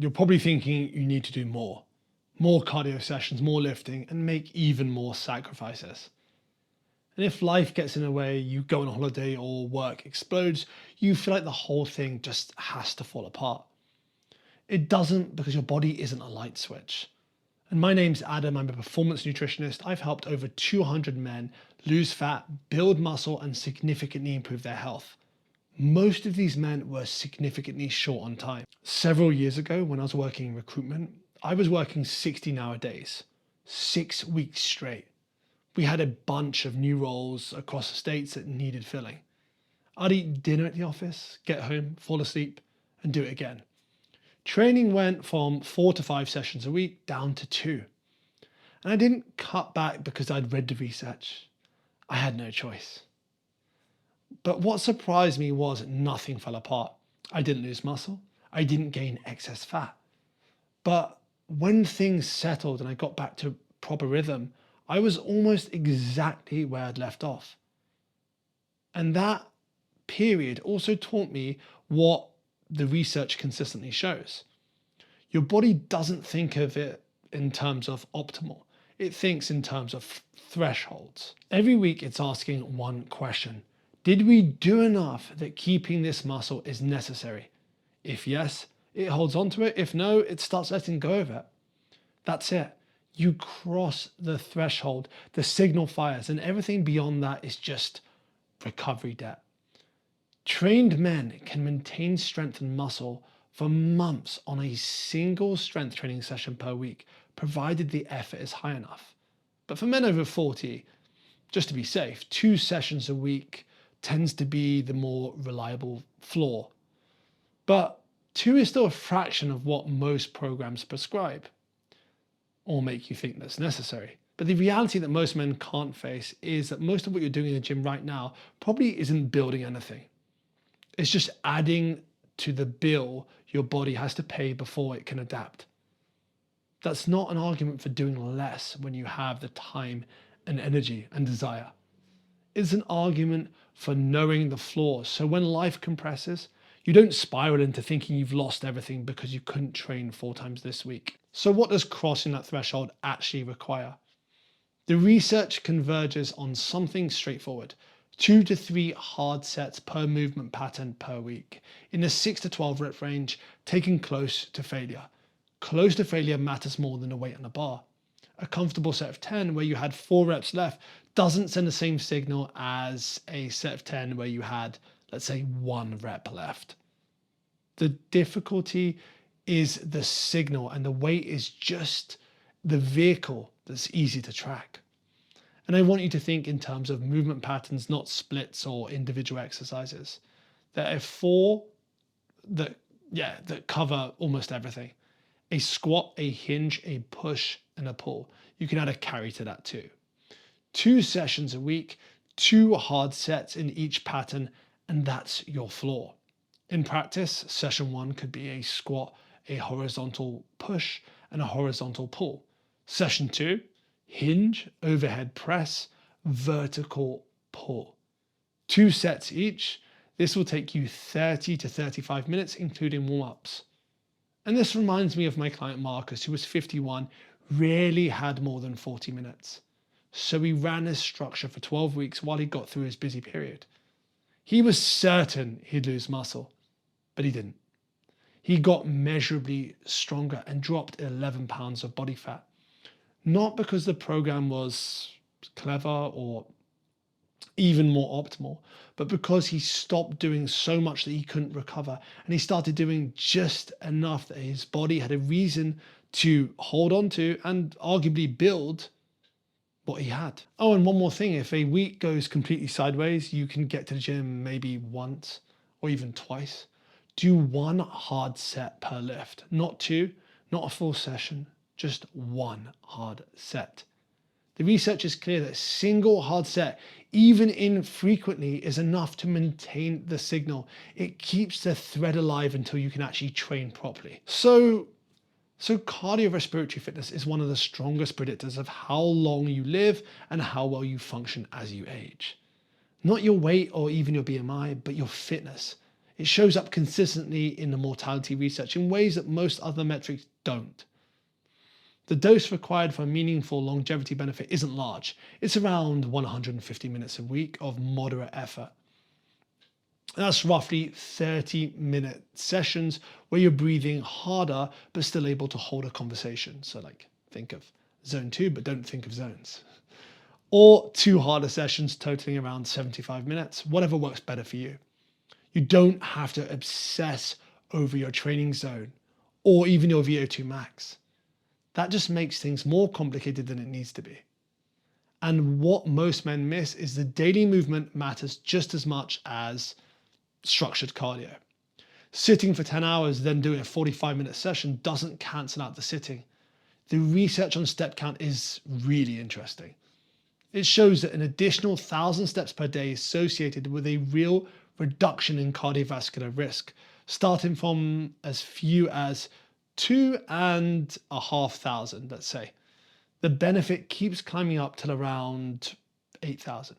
You're probably thinking you need to do more cardio sessions, more lifting, and make even more sacrifices. And if life gets in the way, you go on a holiday or work explodes, you feel like the whole thing just has to fall apart. It doesn't, because your body isn't a light switch. And my name's Adam, I'm a performance nutritionist. I've helped over 200 men lose fat, build muscle, and significantly improve their health. Most of these men were significantly short on time. Several years ago, when I was working in recruitment, I was working 16-hour days, 6 weeks straight. We had a bunch of new roles across the states that needed filling. I'd eat dinner at the office, get home, fall asleep, and do it again. Training went from 4 to 5 sessions a week down to 2. And I didn't cut back because I'd read the research. I had no choice. But what surprised me was nothing fell apart. I didn't lose muscle. I didn't gain excess fat. But when things settled and I got back to proper rhythm, I was almost exactly where I'd left off. And that period also taught me what the research consistently shows. Your body doesn't think of it in terms of optimal. It thinks in terms of thresholds. Every week it's asking one question. Did we do enough that keeping this muscle is necessary? If yes, it holds on to it. If no, it starts letting go of it. That's it. You cross the threshold, the signal fires, and everything beyond that is just recovery debt. Trained men can maintain strength and muscle for months on a single strength training session per week, provided the effort is high enough. But for men over 40, just to be safe, 2 sessions a week tends to be the more reliable floor. But 2 is still a fraction of what most programs prescribe or make you think that's necessary. But the reality that most men can't face is that most of what you're doing in the gym right now probably isn't building anything. It's just adding to the bill your body has to pay before it can adapt. That's not an argument for doing less when you have the time and energy and desire. It's an argument for knowing the flaws. So when life compresses, you don't spiral into thinking you've lost everything because you couldn't train 4 times this week. So what does crossing that threshold actually require? The research converges on something straightforward. 2 to 3 hard sets per movement pattern per week in the 6 to 12 rep range, taken close to failure. Close to failure matters more than a weight on a bar. A comfortable set of 10 where you had 4 reps left doesn't send the same signal as a set of 10 where you had, let's say, 1 rep left. The difficulty is the signal, and the weight is just the vehicle that's easy to track. And I want you to think in terms of movement patterns, not splits or individual exercises. There are 4 that cover almost everything. A squat, a hinge, a push, and a pull. You can add a carry to that too. 2 sessions a week, 2 hard sets in each pattern, and that's your floor. In practice, session 1 could be a squat, a horizontal push, and a horizontal pull. Session 2, hinge, overhead press, vertical pull. 2 sets each. This will take you 30 to 35 minutes, including warm-ups. And this reminds me of my client Marcus, who was 51, rarely had more than 40 minutes. So he ran his structure for 12 weeks while he got through his busy period. He was certain he'd lose muscle, but he didn't. He got measurably stronger and dropped 11 pounds of body fat. Not because the program was clever or even more optimal, but because he stopped doing so much that he couldn't recover, and he started doing just enough that his body had a reason to hold on to and arguably build what he had. Oh, and one more thing, if a week goes completely sideways, you can get to the gym maybe once or even twice. Do 1 hard set per lift, not 2, not a full session, just 1 hard set. The research is clear that a single hard set, even infrequently, is enough to maintain the signal. It keeps the thread alive until you can actually train properly. So cardiorespiratory fitness is one of the strongest predictors of how long you live and how well you function as you age. Not your weight or even your BMI, but your fitness. It shows up consistently in the mortality research in ways that most other metrics don't. The dose required for a meaningful longevity benefit isn't large. It's around 150 minutes a week of moderate effort. And that's roughly 30-minute sessions where you're breathing harder but still able to hold a conversation. So like think of zone 2 but don't think of zones. Or 2 harder sessions totaling around 75 minutes, whatever works better for you. You don't have to obsess over your training zone or even your VO2 max. That just makes things more complicated than it needs to be. And what most men miss is the daily movement matters just as much as structured cardio. Sitting for 10 hours, then doing a 45-minute session doesn't cancel out the sitting. The research on step count is really interesting. It shows that an additional 1,000 steps per day is associated with a real reduction in cardiovascular risk, starting from as few as 2,500, let's say. The benefit keeps climbing up till around 8,000.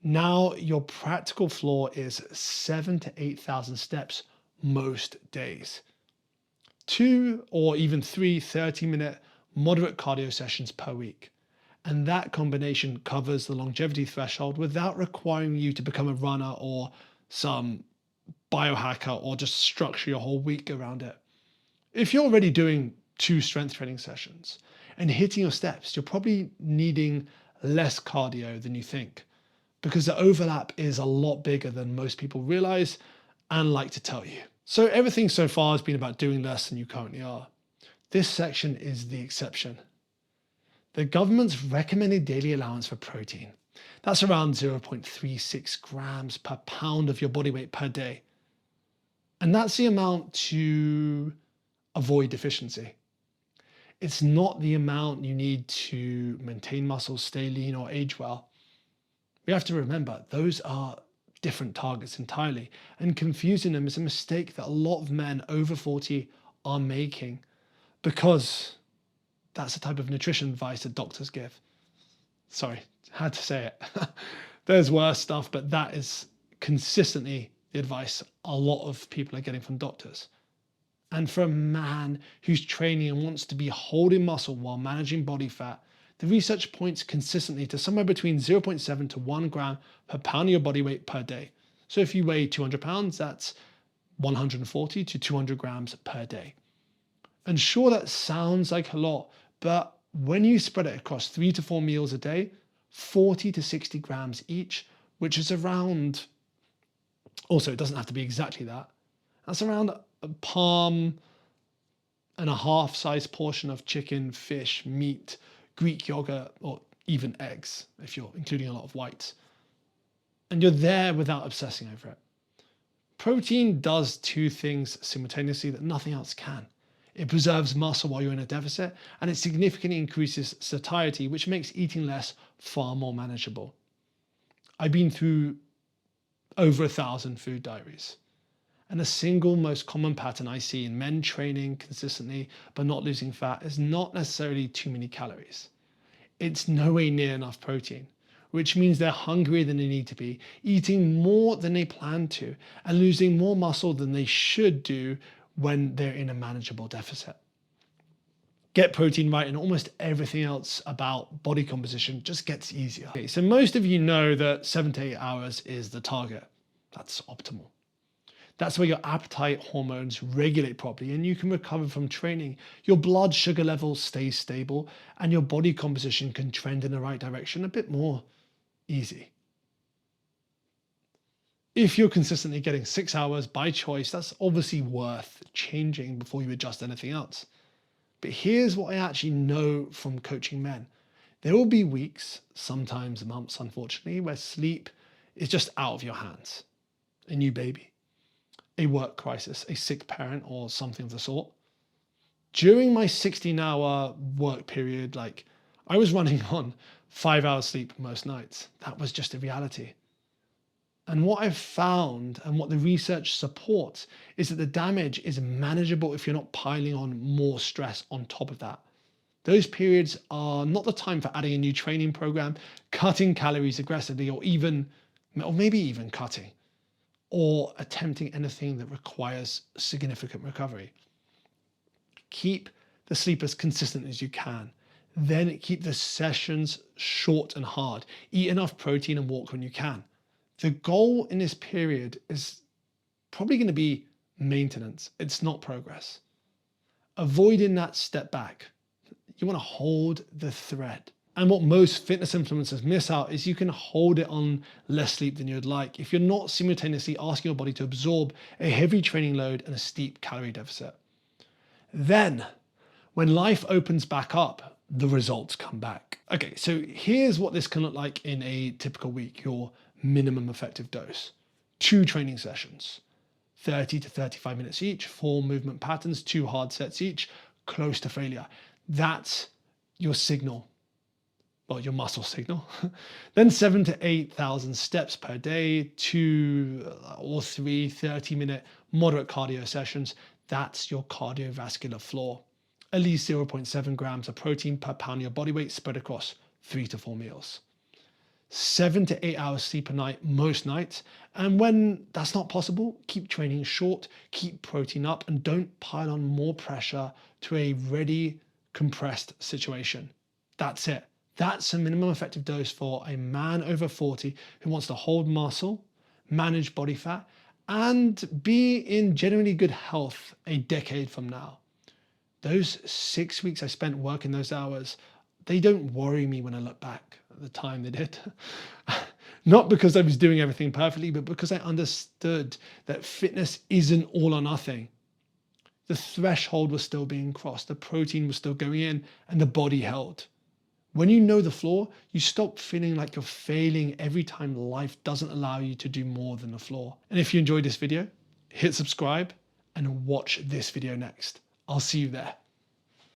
Now your practical floor is 7,000 to 8,000 steps most days. 2 or even 3 30-minute moderate cardio sessions per week. And that combination covers the longevity threshold without requiring you to become a runner or some biohacker or just structure your whole week around it. If you're already doing 2 strength training sessions and hitting your steps, you're probably needing less cardio than you think, because the overlap is a lot bigger than most people realize and like to tell you. So everything so far has been about doing less than you currently are. This section is the exception. The government's recommended daily allowance for protein. That's around 0.36 grams per pound of your body weight per day. And that's the amount to avoid deficiency. It's not the amount you need to maintain muscle, stay lean, or age well. We have to remember those are different targets entirely, and confusing them is a mistake that a lot of men over 40 are making, because that's the type of nutrition advice that doctors give. Sorry, had to say it. There's worse stuff, but that is consistently the advice a lot of people are getting from doctors. And for a man who's training and wants to be holding muscle while managing body fat, the research points consistently to somewhere between 0.7 to 1 gram per pound of your body weight per day. So if you weigh 200 pounds, that's 140 to 200 grams per day. And sure, that sounds like a lot, but when you spread it across 3 to 4 meals a day, 40 to 60 grams each, which is around, also it doesn't have to be exactly that, that's around a palm and a half size portion of chicken, fish, meat, Greek yogurt, or even eggs, if you're including a lot of whites. And you're there without obsessing over it. Protein does 2 things simultaneously that nothing else can. It preserves muscle while you're in a deficit, and it significantly increases satiety, which makes eating less far more manageable. I've been through over 1,000 food diaries. And the single most common pattern I see in men training consistently but not losing fat is not necessarily too many calories. It's nowhere near enough protein, which means they're hungrier than they need to be, eating more than they plan to, and losing more muscle than they should do when they're in a manageable deficit. Get protein right and almost everything else about body composition just gets easier. Okay, so most of you know that 7 to 8 hours is the target. That's optimal. That's where your appetite hormones regulate properly and you can recover from training. Your blood sugar level stays stable and your body composition can trend in the right direction a bit more easy. If you're consistently getting 6 hours by choice, that's obviously worth changing before you adjust anything else. But here's what I actually know from coaching men. There will be weeks, sometimes months, unfortunately, where sleep is just out of your hands. A new baby, a work crisis, a sick parent, or something of the sort. During my 16-hour work period, I was running on 5 hours sleep most nights. That was just a reality. And what I've found and what the research supports is that the damage is manageable if you're not piling on more stress on top of that. Those periods are not the time for adding a new training program, cutting calories aggressively, or maybe even cutting. or attempting anything that requires significant recovery. Keep the sleep as consistent as you can. Then keep the sessions short and hard. Eat enough protein and walk when you can. The goal in this period is probably going to be maintenance. It's not progress. Avoiding that step back. You want to hold the thread. And what most fitness influencers miss out is you can hold it on less sleep than you'd like if you're not simultaneously asking your body to absorb a heavy training load and a steep calorie deficit. Then, when life opens back up, the results come back. Okay, so here's what this can look like in a typical week, your minimum effective dose. 2 training sessions, 30 to 35 minutes each, 4 movement patterns, 2 hard sets each, close to failure. That's your signal. Well, your muscle signal. Then 7,000 to 8,000 steps per day, 2 or 3 30-minute moderate cardio sessions. That's your cardiovascular floor. At least 0.7 grams of protein per pound of your body weight spread across 3 to 4 meals. 7 to 8 hours sleep a night most nights. And when that's not possible, keep training short, keep protein up, and don't pile on more pressure to a ready, compressed situation. That's it. That's a minimum effective dose for a man over 40 who wants to hold muscle, manage body fat, and be in generally good health a decade from now. Those 6 weeks I spent working those hours, they don't worry me when I look back at the time they did. Not because I was doing everything perfectly, but because I understood that fitness isn't all or nothing. The threshold was still being crossed, the protein was still going in, and the body held. When you know the floor, you stop feeling like you're failing every time life doesn't allow you to do more than the floor. And if you enjoyed this video, hit subscribe and watch this video next. I'll see you there.